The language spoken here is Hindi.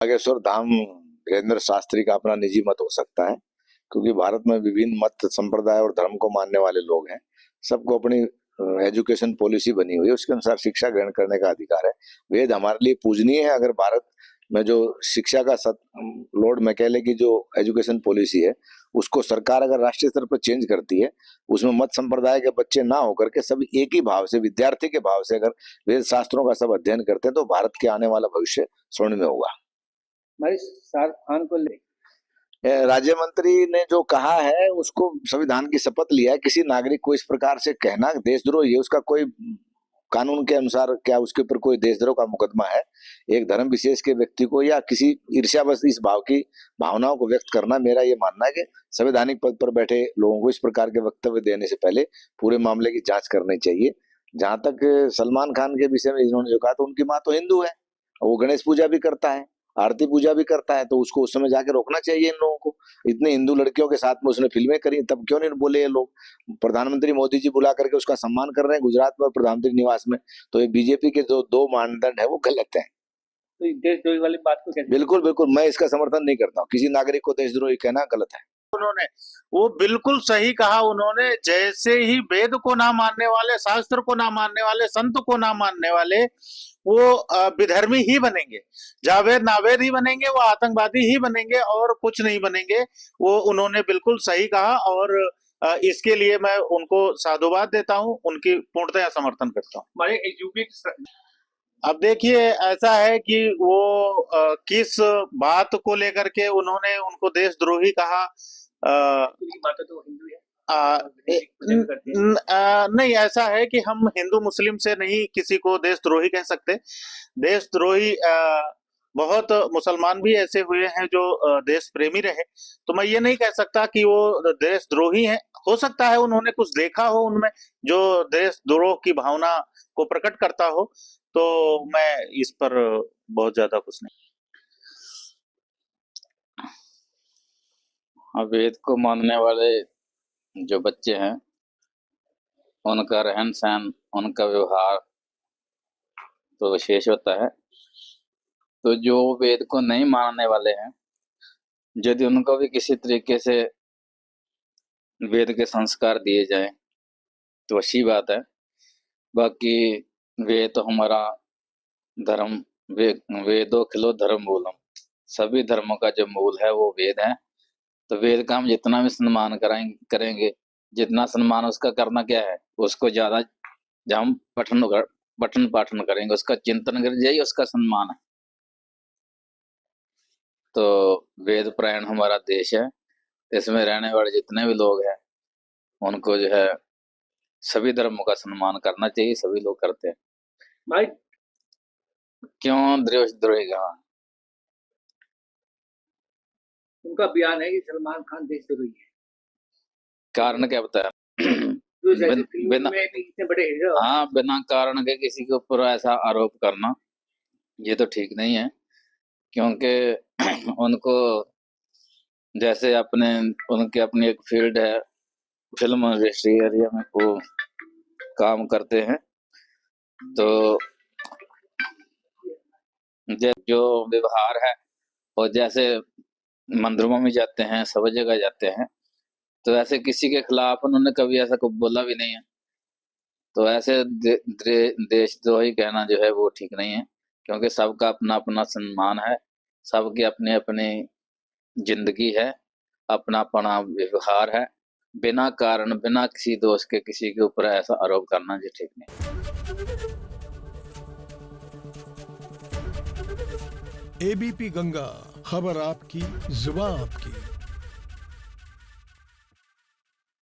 नागेश्वर धाम वीरेंद्र शास्त्री का अपना निजी मत हो सकता है, क्योंकि भारत में विभिन्न मत संप्रदाय और धर्म को मानने वाले लोग हैं। सबको अपनी एजुकेशन पॉलिसी बनी हुई है, उसके अनुसार शिक्षा ग्रहण करने का अधिकार है। वेद हमारे लिए पूजनीय है। अगर भारत में जो शिक्षा का लॉर्ड मैकेले की जो एजुकेशन पॉलिसी है, उसको सरकार अगर राष्ट्रीय स्तर पर चेंज करती है, उसमें मत संप्रदाय के बच्चे ना होकर के सभी एक ही भाव से, विद्यार्थी के भाव से अगर वेद शास्त्रों का सब अध्ययन करते हैं, तो भारत के आने वाला भविष्य स्वर्णिम होगा। हमारे शाहरुख खान को ले राज्य मंत्री ने जो कहा है, उसको संविधान की शपथ लिया है। किसी नागरिक को इस प्रकार से कहना देशद्रोही है, उसका कोई कानून के अनुसार क्या उसके ऊपर कोई देशद्रोह का मुकदमा है? एक धर्म विशेष के व्यक्ति को या किसी ईर्ष्यावश इस भाव की भावनाओं को व्यक्त करना, मेरा ये मानना है कि संवैधानिक पद पर बैठे लोगों को इस प्रकार के वक्तव्य देने से पहले पूरे मामले की जांच करनी चाहिए। जहां तक सलमान खान के विषय में इन्होंने जो कहा, तो उनकी माँ तो हिंदू है, वो गणेश पूजा भी करता है, आरती पूजा भी करता है, तो उसको उस समय जाके रोकना चाहिए इन लोगों को। इतने हिंदू लड़कियों के साथ में उसने फिल्में करी, तब क्यों नहीं बोले ये लोग? प्रधानमंत्री मोदी जी बुला करके उसका सम्मान कर रहे हैं गुजरात में प्रधानमंत्री निवास में। तो ये बीजेपी के जो दो मानदंड है वो गलत है। तो देशद्रोही वाली बात को कैसे? बिल्कुल बिल्कुल, मैं इसका समर्थन नहीं करता हूँ। किसी नागरिक को देशद्रोही कहना गलत है। उन्होंने वो बिल्कुल सही कहा। उन्होंने जैसे ही वेद को ना मानने वाले, शास्त्र को ना मानने वाले, संत को ना मानने वाले वो विधर्मी ही बनेंगे, जावेद नावेद ही बनेंगे, वो आतंकवादी ही बनेंगे और कुछ नहीं बनेंगे। वो उन्होंने बिल्कुल सही कहा और इसके लिए मैं उनको साधुवाद देता हूँ, उनकी पूर्णतः समर्थन करता हूँ। हमारे यूपी अब देखिए, ऐसा है कि वो किस बात को लेकर के उन्होंने उनको देशद्रोही कहा। बात तो हिंदू है। नहीं, ऐसा है कि हम हिंदू मुस्लिम से नहीं किसी को देशद्रोही कह सकते। देशद्रोही बहुत मुसलमान भी ऐसे हुए हैं जो देश प्रेमी रहे, तो मैं ये नहीं कह सकता कि वो देशद्रोही हैं। हो सकता है उन्होंने कुछ देखा हो उनमें जो देशद्रोह की भावना को प्रकट करता हो, तो मैं इस पर बहुत ज्यादा कुछ नहीं। वेद को मानने वाले जो बच्चे हैं, उनका रहन सहन, उनका व्यवहार तो विशेष होता है। तो जो वेद को नहीं मानने वाले हैं, यदि उनको भी किसी तरीके से वेद के संस्कार दिए जाएं तो अच्छी बात है। बाकी वेद तो हमारा धर्म, वेदो खिलो धर्म मूलम, सभी धर्मों का जो मूल है वो वेद है। तो वेद का हम जितना भी सम्मान करेंगे, जितना सम्मान उसका करना क्या है, उसको ज्यादा जब हम पठन पाठन करेंगे, उसका चिंतन करेंगे, यही उसका सम्मान है। तो वेद प्रायण हमारा देश है, इसमें रहने वाले जितने भी लोग हैं उनको जो है सभी धर्मों का सम्मान करना चाहिए। सभी लोग करते हैं भाई। क्यों देशद्रोही कहा? उनका बयान है कि सलमान खान देशद्रोही है। कारण क्या बताया? इतने बड़े हीरो। हाँ, बिना कारण के किसी के ऊपर ऐसा आरोप करना ये तो ठीक नहीं है, क्योंकि उनको जैसे उनके अपनी एक फील्ड है, फिल्म इंडस्ट्री एरिया में वो काम करते हैं। तो जो व्यवहार है, और जैसे मंदिरों में जाते हैं, सब जगह जाते हैं, तो ऐसे किसी के खिलाफ उन्होंने कभी ऐसा कुछ बोला भी नहीं है। तो ऐसे देशद्रोही कहना जो है वो ठीक नहीं है, क्योंकि सबका अपना अपना सम्मान है, सबकी अपनी अपनी जिंदगी है, अपना अपना व्यवहार है। बिना कारण, बिना किसी दोष के किसी के ऊपर ऐसा आरोप करना जो ठीक नहीं। एबीपी गंगा, खबर आपकी, जुबान आपकी।